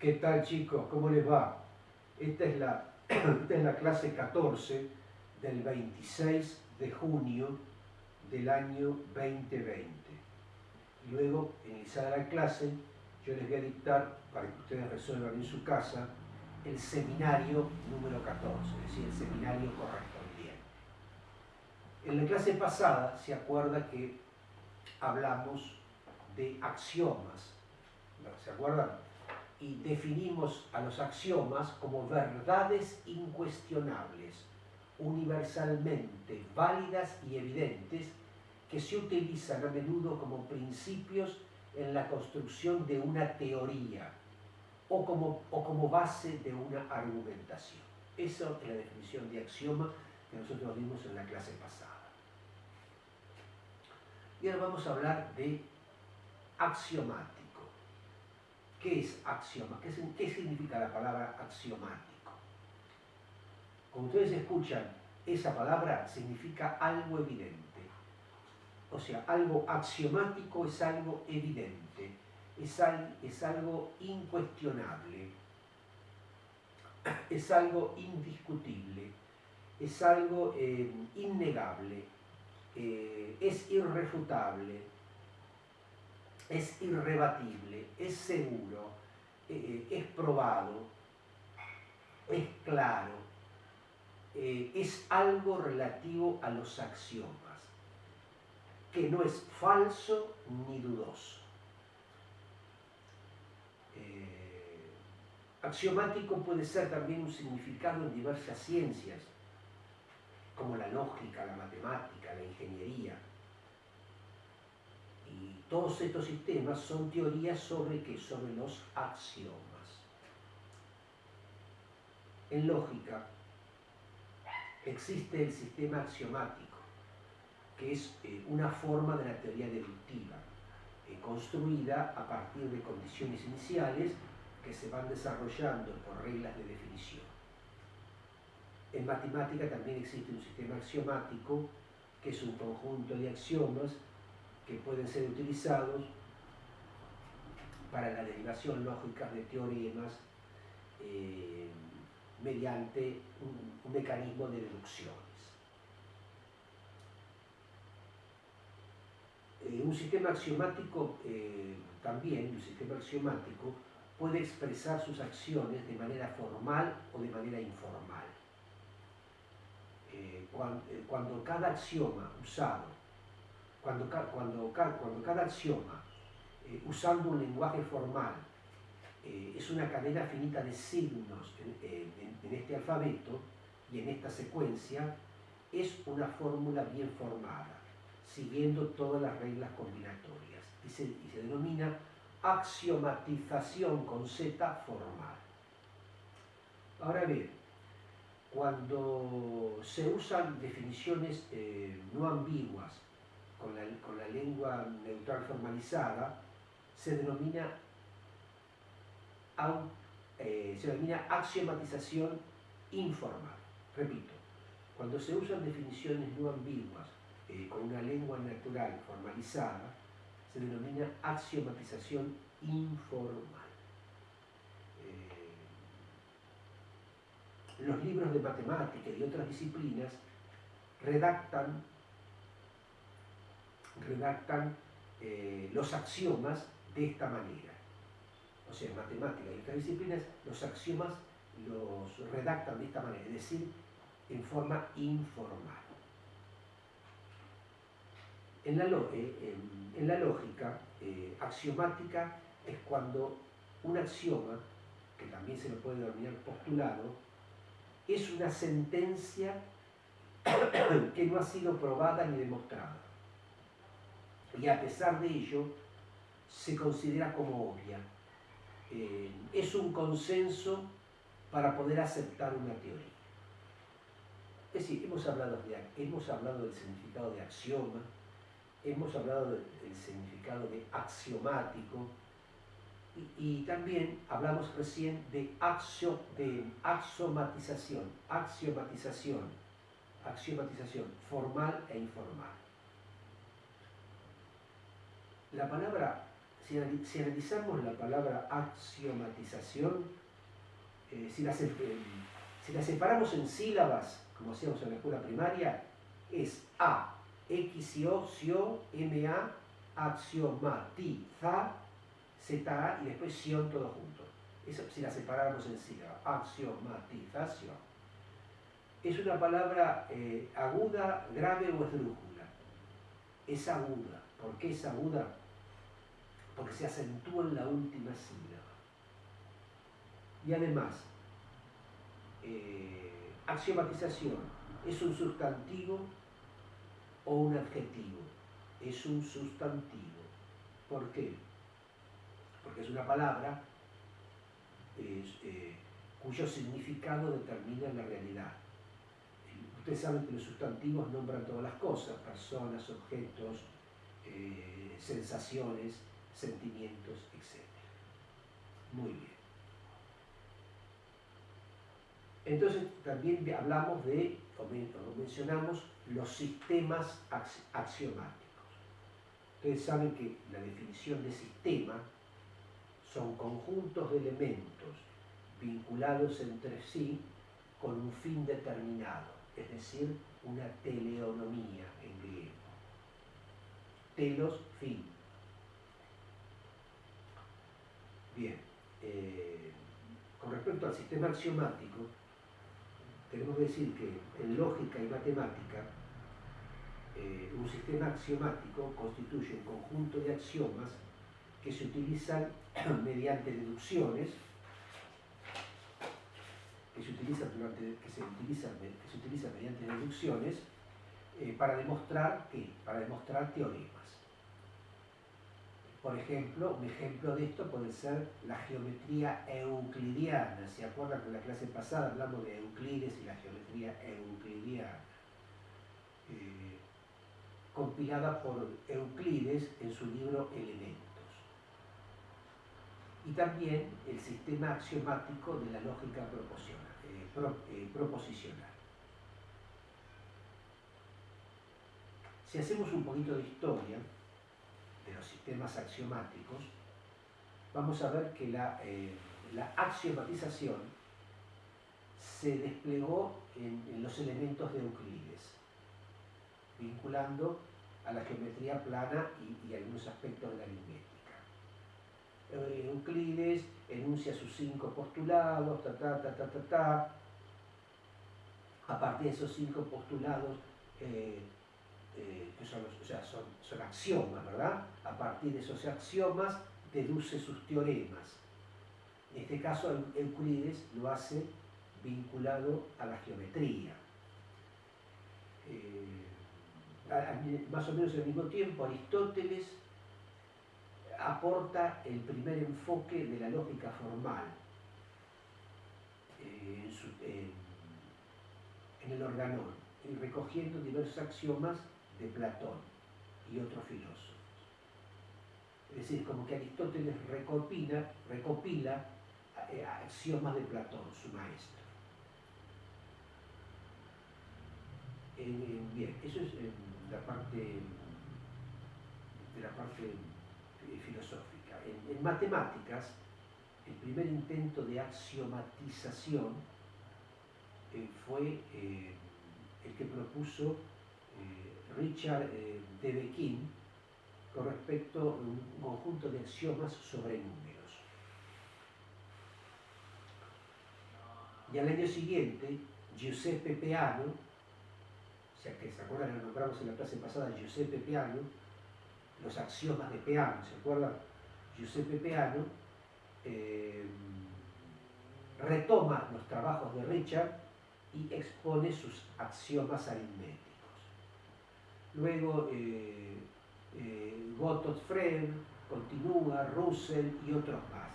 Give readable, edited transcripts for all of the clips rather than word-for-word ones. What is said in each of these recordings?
¿Qué tal, chicos? ¿Cómo les va? Esta es la clase 14 del 26 de junio del año 2020. Y luego, iniciada la clase, yo les voy a dictar, para que ustedes resuelvan en su casa, el seminario número 14, es decir, el seminario correspondiente. En la clase pasada, se acuerda que hablamos de axiomas, ¿se acuerdan? Y definimos a los axiomas como verdades incuestionables, universalmente válidas y evidentes, que se utilizan a menudo como principios en la construcción de una teoría o como base de una argumentación. Esa es la definición de axioma que nosotros vimos en la clase pasada. Y ahora vamos a hablar de axiomático. ¿Qué es axioma? ¿Qué significa la palabra axiomático? Como ustedes escuchan, esa palabra significa algo evidente. O sea, algo axiomático es algo evidente, es algo incuestionable, es algo indiscutible, es algo innegable, es irrefutable, es irrebatible, es seguro, es probado, es claro, es algo relativo a los axiomas, que no es falso ni dudoso. Axiomático puede ser también un significado en diversas ciencias, como la lógica, la matemática, la ingeniería. Y todos estos sistemas son teorías sobre ¿qué? Sobre los axiomas. En lógica existe el sistema axiomático, que es una forma de la teoría deductiva, construida a partir de condiciones iniciales que se van desarrollando por reglas de definición. En matemática también existe un sistema axiomático, que es un conjunto de axiomas que pueden ser utilizados para la derivación lógica de teoremas mediante un mecanismo de deducciones. Un sistema axiomático puede expresar sus acciones de manera formal o de manera informal. Cuando cada axioma usado, cuando cada axioma usando un lenguaje formal es una cadena finita de signos en este alfabeto y en esta secuencia, es una fórmula bien formada, siguiendo todas las reglas combinatorias, y se denomina axiomatización con Z formal. Ahora bien, cuando se usan definiciones no ambiguas con la lengua neutral formalizada, se denomina axiomatización informal. Repito, cuando se usan definiciones no ambiguas con una lengua natural formalizada, se denomina axiomatización informal. Los libros de matemática y otras disciplinas redactan los axiomas de esta manera. O sea, en matemática y otras disciplinas, los axiomas los redactan de esta manera, es decir, en forma informal. En la lógica axiomática es cuando un axioma, que también se lo puede denominar postulado, es una sentencia que no ha sido probada ni demostrada, y a pesar de ello se considera como obvia. Es un consenso para poder aceptar una teoría. Es decir, hemos hablado del significado de axioma, hemos hablado del significado de axiomático, y también hablamos recién de axiomatización formal e informal. La palabra si analizamos la palabra axiomatización, si la separamos en sílabas, como hacíamos en la escuela primaria, es A, X, I, O, M, A, axiomatiza, Z, A y después sion todo junto. Eso si la separamos en sílabas, axiomatización. ¿Es una palabra aguda, grave o esdrújula? Es aguda. ¿Por qué es aguda? Porque se acentúa en la última sílaba. Y además, axiomatización, ¿es un sustantivo o un adjetivo? Es un sustantivo. ¿Por qué? Porque es una palabra cuyo significado determina la realidad. Ustedes saben que los sustantivos nombran todas las cosas, personas, objetos, sensaciones, sentimientos, etc. Muy bien. Entonces también hablamos de, o mencionamos, los sistemas axiomáticos. Ustedes saben que la definición de sistema son conjuntos de elementos vinculados entre sí con un fin determinado, es decir, una teleonomía en griego. Telos, fin. Bien, con respecto al sistema axiomático, tenemos que decir que en lógica y matemática, un sistema axiomático constituye un conjunto de axiomas que se utilizan mediante deducciones, que se utilizan mediante deducciones para demostrar ¿qué? Para demostrar teoremas. Por ejemplo, un ejemplo de esto puede ser la geometría euclidiana. ¿Se acuerdan que en la clase pasada hablamos de Euclides y la geometría euclidiana? Compilada por Euclides en su libro Elementos. Y también el sistema axiomático de la lógica proposicional. Si hacemos un poquito de historia de los sistemas axiomáticos, vamos a ver que la axiomatización se desplegó en los elementos de Euclides, vinculando a la geometría plana y algunos aspectos de la aritmética. Euclides enuncia sus 5 postulados, a partir de esos 5 postulados, que son axiomas, ¿verdad? A partir de esos axiomas deduce sus teoremas. En este caso, Euclides lo hace vinculado a la geometría. Más o menos al mismo tiempo, Aristóteles aporta el primer enfoque de la lógica formal en el Organón, y recogiendo diversos axiomas de Platón y otros filósofos. Es decir, como que Aristóteles recopila axiomas de Platón, su maestro. Bien, eso es la parte filosófica. En matemáticas, el primer intento de axiomatización fue el que propuso Richard Dedekind con respecto a un conjunto de axiomas sobre números. Y al año siguiente, Giuseppe Peano, o sea que se acuerdan, lo nombramos en la clase pasada, Giuseppe Peano, los axiomas de Peano, ¿se acuerdan? Giuseppe Peano retoma los trabajos de Richard y expone sus axiomas aritméticos. Luego Gottlob Frege continúa, Russell y otros más.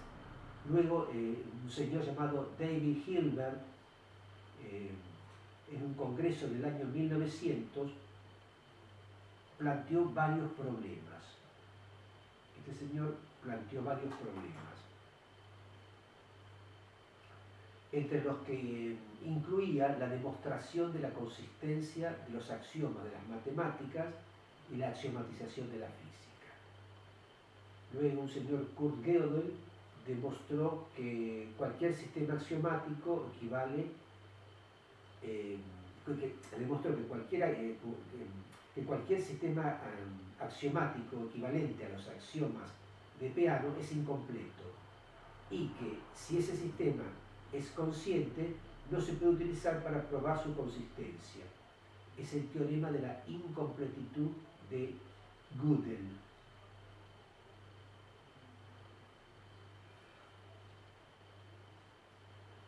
Luego un señor llamado David Hilbert, en un congreso del año 1900, planteó varios problemas. Este señor planteó varios problemas, entre los que incluía la demostración de la consistencia de los axiomas de las matemáticas y la axiomatización de la física. Luego un señor Kurt Gödel demostró que cualquier sistema axiomático equivale, demostró que cualquier sistema axiomático equivalente a los axiomas de Peano es incompleto y que si ese sistema es consciente no se puede utilizar para probar su consistencia. Es el teorema de la incompletitud de Gödel.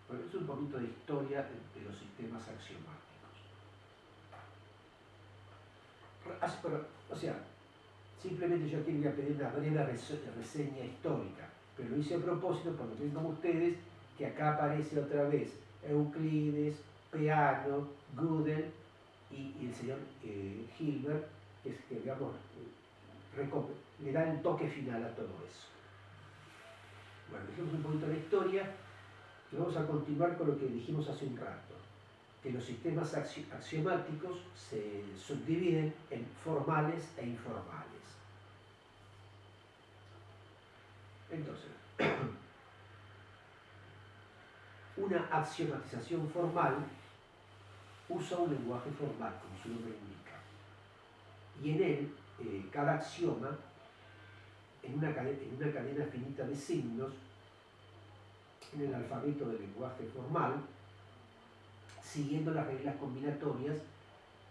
Bueno, es un poquito de historia de los sistemas axiomáticos. O sea, simplemente yo aquí voy a pedir una breve reseña histórica, pero lo hice a propósito porque ven como ustedes que acá aparece otra vez Euclides, Peano, Gödel y el señor Hilbert, que es que digamos le da el toque final a todo eso. Bueno, dejemos un poquito la historia y vamos a continuar con lo que dijimos hace un rato, que los sistemas axiomáticos se subdividen en formales e informales. Entonces, una axiomatización formal usa un lenguaje formal, como su nombre indica, y en él cada axioma, en una cadena finita de signos, en el alfabeto del lenguaje formal, siguiendo las reglas combinatorias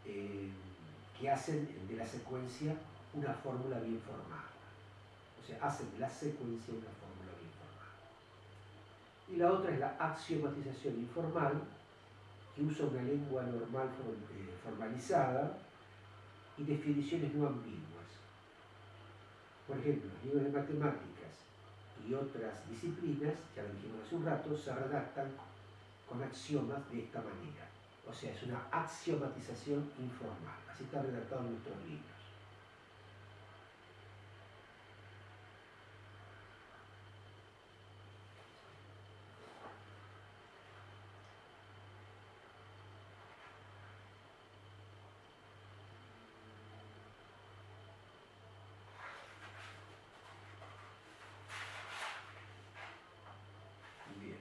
que hacen de la secuencia una fórmula bien formada. O sea, hacen de la secuencia una fórmula bien formada. Y la otra es la axiomatización informal, que usa una lengua normal formalizada y definiciones no ambiguas. Por ejemplo, los libros de matemáticas y otras disciplinas, ya lo dijimos hace un rato, se redactan con axiomas de esta manera. O sea, es una axiomatización informal. Así está redactado en nuestros libros. Bien.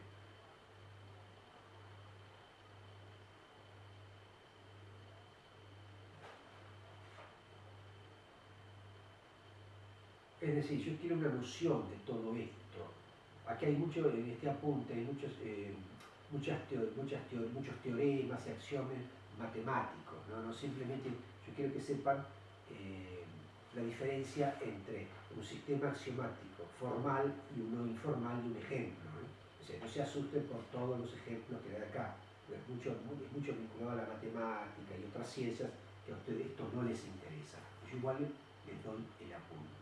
Es decir, yo quiero una noción de todo esto. Aquí hay mucho, en este apunte, hay muchos teoremas y axiomas matemáticos, ¿no? No simplemente, yo quiero que sepan la diferencia entre un sistema axiomático formal y uno informal de un ejemplo, ¿no? O sea, no se asusten por todos los ejemplos que hay acá. Es mucho vinculado a la matemática y otras ciencias que a ustedes esto no les interesa. Yo igual les doy el apunte.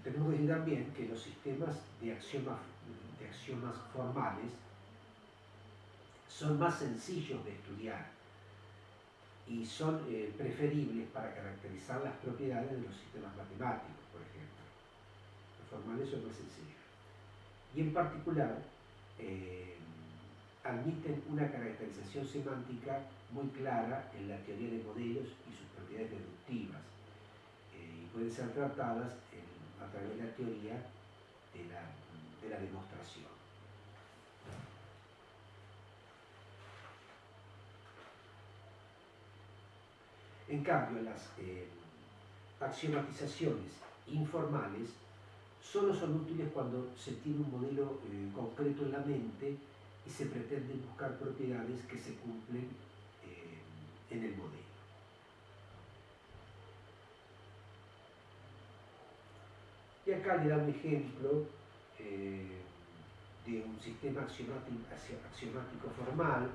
Tenemos que decir también que los sistemas de axiomas formales son más sencillos de estudiar y son preferibles para caracterizar las propiedades de los sistemas matemáticos, por ejemplo. Los formales son más sencillos. Y en particular, admiten una caracterización semántica muy clara en la teoría de modelos y sus propiedades deductivas. Y pueden ser tratadas a través de la teoría de la demostración. En cambio, las axiomatizaciones informales solo son útiles cuando se tiene un modelo concreto en la mente y se pretenden buscar propiedades que se cumplen en el modelo. Y acá le da un ejemplo de un sistema axiomático formal,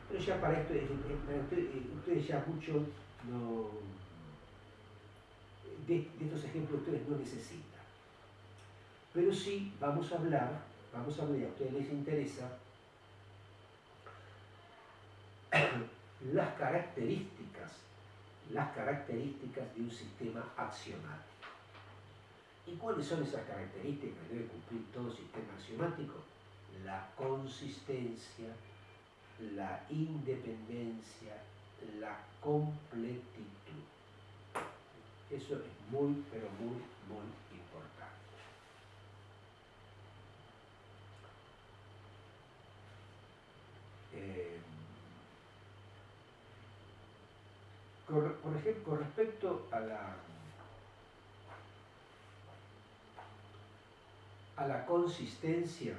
pero ya para esto, ustedes ya mucho no, de estos ejemplos ustedes no necesitan. Pero sí vamos a hablar, y a ustedes les interesa, las características de un sistema axiomático. ¿Y cuáles son esas características que debe cumplir todo sistema axiomático? La consistencia, la independencia, la completitud. Eso es muy, pero muy, muy importante. Por ejemplo, con respecto a la consistencia,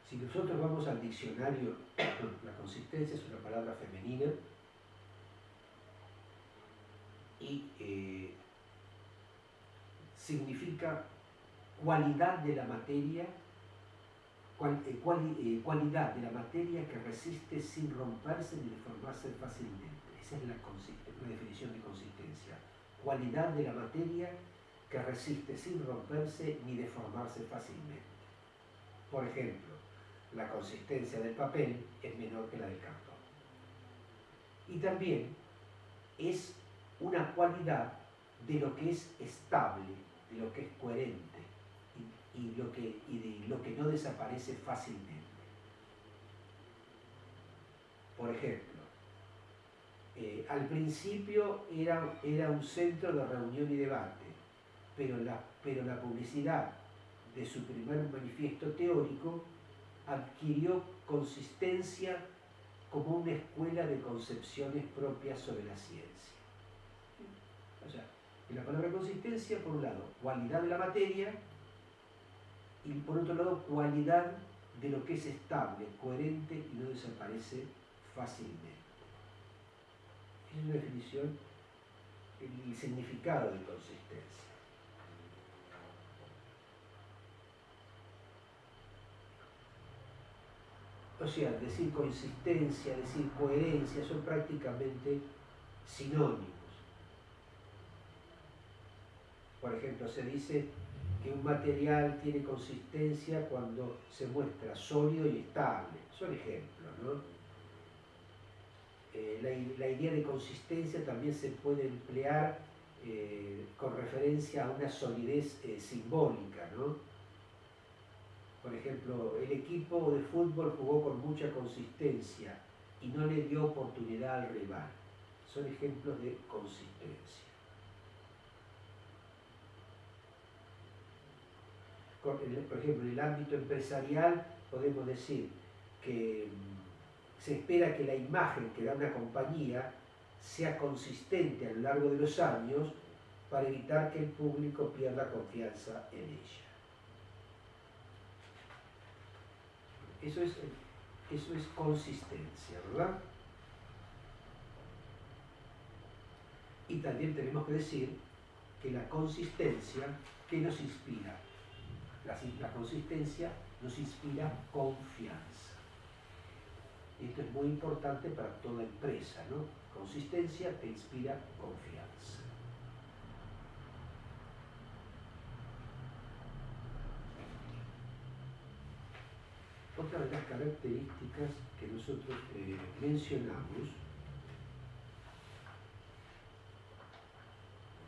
si nosotros vamos al diccionario, la consistencia es una palabra femenina y significa cualidad de la materia, cualidad de la materia que resiste sin romperse ni deformarse fácilmente. Esa es la definición de consistencia. Cualidad de la materia que resiste sin romperse ni deformarse fácilmente. Por ejemplo, la consistencia del papel es menor que la del cartón. Y también es una cualidad de lo que es estable, de lo que es coherente y de lo que no desaparece fácilmente. Por ejemplo, al principio era un centro de reunión y debate, pero la publicidad de su primer manifiesto teórico adquirió consistencia como una escuela de concepciones propias sobre la ciencia. O sea, en la palabra consistencia, por un lado, cualidad de la materia, y por otro lado, cualidad de lo que es estable, coherente y no desaparece fácilmente. Es una definición, el significado de consistencia. O sea, decir consistencia, decir coherencia, son prácticamente sinónimos. Por ejemplo, se dice que un material tiene consistencia cuando se muestra sólido y estable. Son ejemplos, ¿no? La idea de consistencia también se puede emplear con referencia a una solidez simbólica, ¿no? Por ejemplo, el equipo de fútbol jugó con mucha consistencia y no le dio oportunidad al rival. Son ejemplos de consistencia. Por ejemplo, en el ámbito empresarial podemos decir que se espera que la imagen que da una compañía sea consistente a lo largo de los años para evitar que el público pierda confianza en ella. Eso es consistencia, ¿verdad? Y también tenemos que decir que la consistencia, ¿qué nos inspira? La consistencia nos inspira confianza. Esto es muy importante para toda empresa, ¿no? Consistencia te inspira confianza. Otra de las características que nosotros mencionamos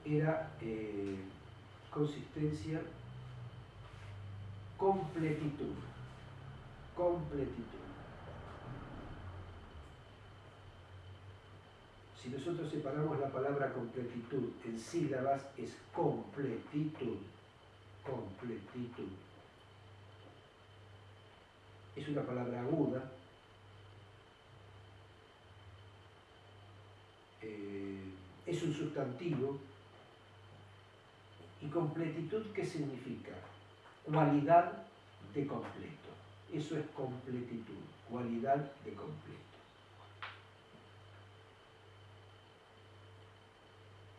era consistencia, completitud. Completitud. Si nosotros separamos la palabra completitud en sílabas, es completitud. Completitud. Es una palabra aguda. Es un sustantivo. ¿Y completitud qué significa? Cualidad de completo. Eso es completitud, cualidad de completo.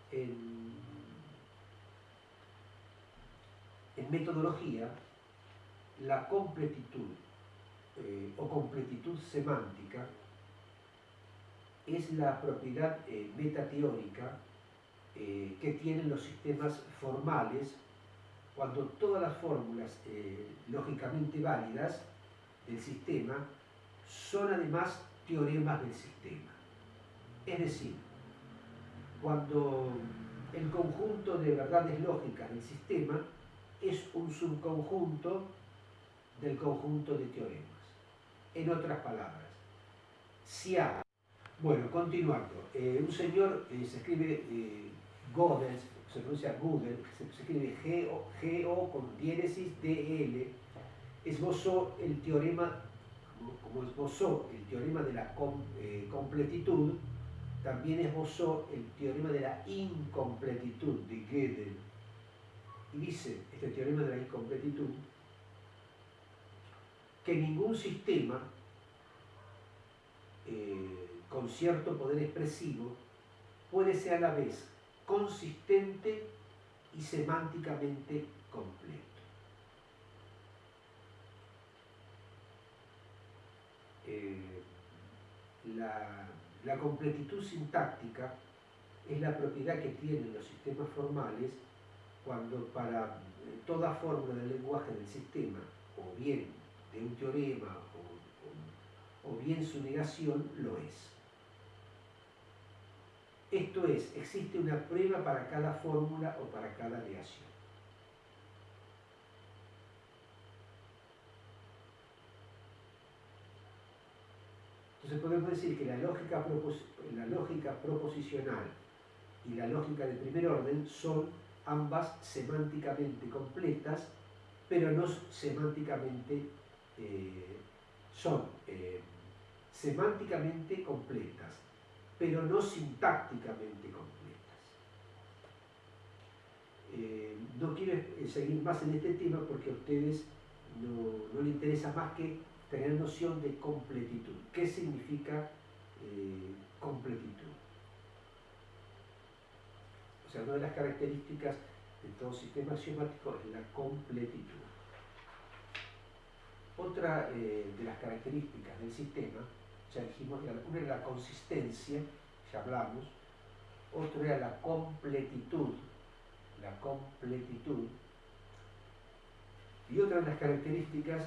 En metodología, la completitud o completitud semántica es la propiedad metateórica que tienen los sistemas formales cuando todas las fórmulas lógicamente válidas del sistema son además teoremas del sistema. Es decir, cuando el conjunto de verdades lógicas del sistema es un subconjunto del conjunto de teoremas. En otras palabras, si A... Bueno, continuando. Un señor se escribe Gödel, se pronuncia Gödel, se escribe G-O con diéresis D-L, esbozó el teorema, como esbozó el teorema de la completitud, también esbozó el teorema de la incompletitud de Gödel. Y dice este teorema de la incompletitud que ningún sistema con cierto poder expresivo puede ser a la vez consistente y semánticamente completo. La completitud sintáctica es la propiedad que tienen los sistemas formales cuando para toda fórmula del lenguaje del sistema, o bien de un teorema o bien su negación, lo es. Esto es, existe una prueba para cada fórmula o para cada negación. Entonces podemos decir que la lógica proposicional y la lógica de primer orden son ambas semánticamente completas, pero no semánticamente, semánticamente completas, pero no sintácticamente completas. No quiero seguir más en este tema porque a ustedes no les interesa más que tener noción de completitud. ¿Qué significa completitud? O sea, una de las características de todo sistema axiomático es la completitud. Otra de las características del sistema, ya dijimos, una era la consistencia, ya hablamos, otra era la completitud, y otra de las características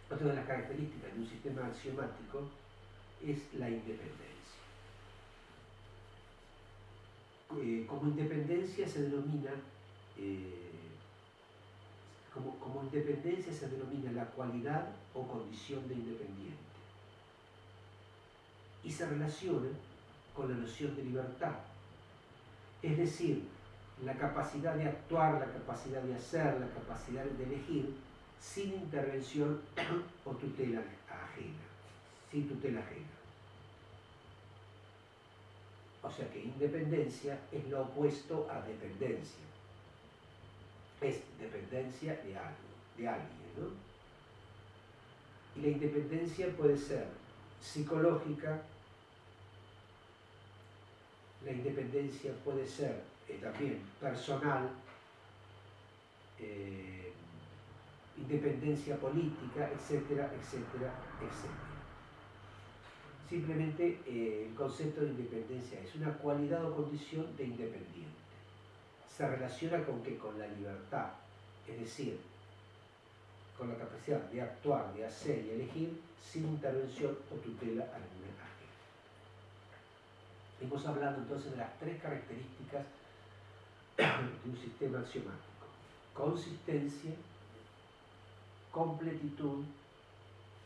de un sistema axiomático es la independencia. Como independencia se denomina como independencia se denomina la cualidad o condición de independiente y se relaciona con la noción de libertad, es decir, la capacidad de actuar, la capacidad de hacer, la capacidad de elegir sin intervención o tutela ajena, sin tutela ajena. O sea que independencia es lo opuesto a dependencia. Es dependencia de algo, de alguien, ¿no? Y la independencia puede ser psicológica, la independencia puede ser también personal, independencia política, etcétera, etcétera, etcétera. Simplemente el concepto de independencia es una cualidad o condición de independiente. Se relaciona con ¿qué? Con la libertad, es decir, con la capacidad de actuar, de hacer y elegir sin intervención o tutela alguna ajena. Hemos hablado entonces de las tres características de un sistema axiomático: consistencia, completitud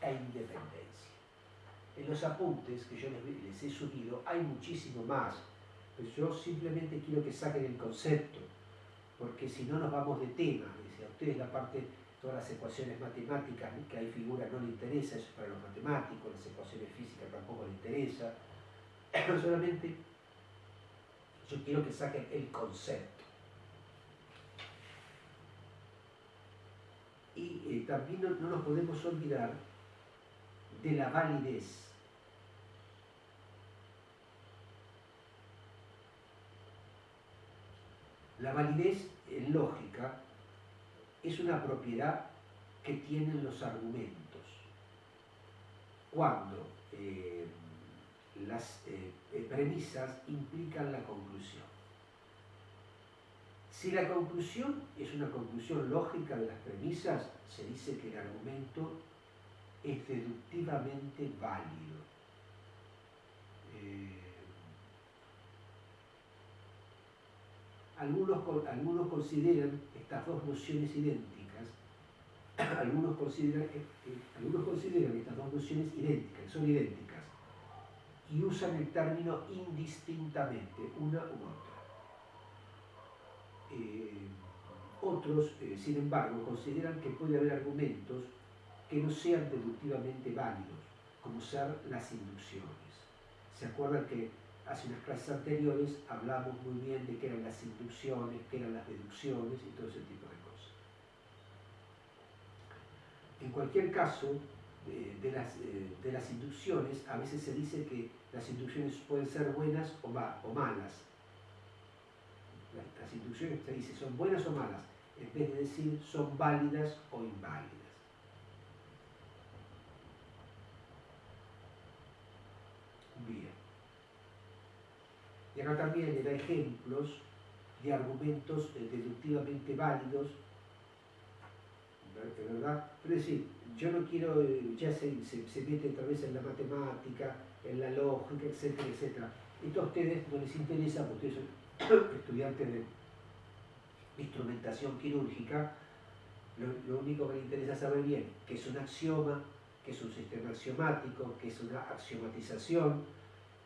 e independencia. En los apuntes que yo les he subido hay muchísimo más, pero yo simplemente quiero que saquen el concepto, porque si no nos vamos de tema. A ustedes la parte, todas las ecuaciones matemáticas que ahí figura no les interesa, eso es para los matemáticos, las ecuaciones físicas tampoco les interesa, solamente yo quiero que saquen el concepto. Y también no nos podemos olvidar de la validez. La validez en lógica es una propiedad que tienen los argumentos cuando las premisas implican la conclusión. Si la conclusión es una conclusión lógica de las premisas, se dice que el argumento es deductivamente válido. Algunos consideran estas dos nociones idénticas algunos consideran estas dos nociones idénticas, son idénticas, y usan el término indistintamente, una u otra. Otros, sin embargo, consideran que puede haber argumentos que no sean deductivamente válidos, como ser las inducciones. ¿Se acuerdan que hace unas clases anteriores hablamos muy bien de qué eran las inducciones, qué eran las deducciones y todo ese tipo de cosas? En cualquier caso, de las inducciones, a veces se dice que las inducciones pueden ser buenas o malas. Las inducciones se dice son buenas o malas, en vez de decir son válidas o inválidas. Bien. Y acá también le da ejemplos de argumentos deductivamente válidos, ¿verdad? Pero es decir, yo no quiero, ya se mete otra vez en la matemática, en la lógica, etcétera, etcétera. Esto a ustedes no les interesa porque ustedes son estudiantes de instrumentación quirúrgica. Lo único que les interesa saber bien, que es un axioma, que es un sistema axiomático, que es una axiomatización,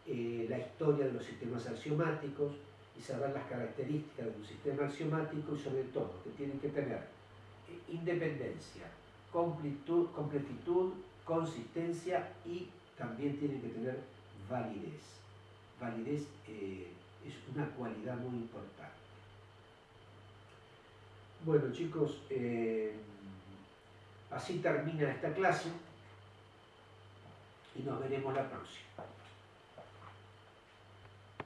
la historia de los sistemas axiomáticos y saber las características de un sistema axiomático y sobre todo que tienen que tener independencia, completitud, consistencia y también tienen que tener validez. Validez es una cualidad muy importante. Bueno chicos, así termina esta clase y nos veremos la próxima.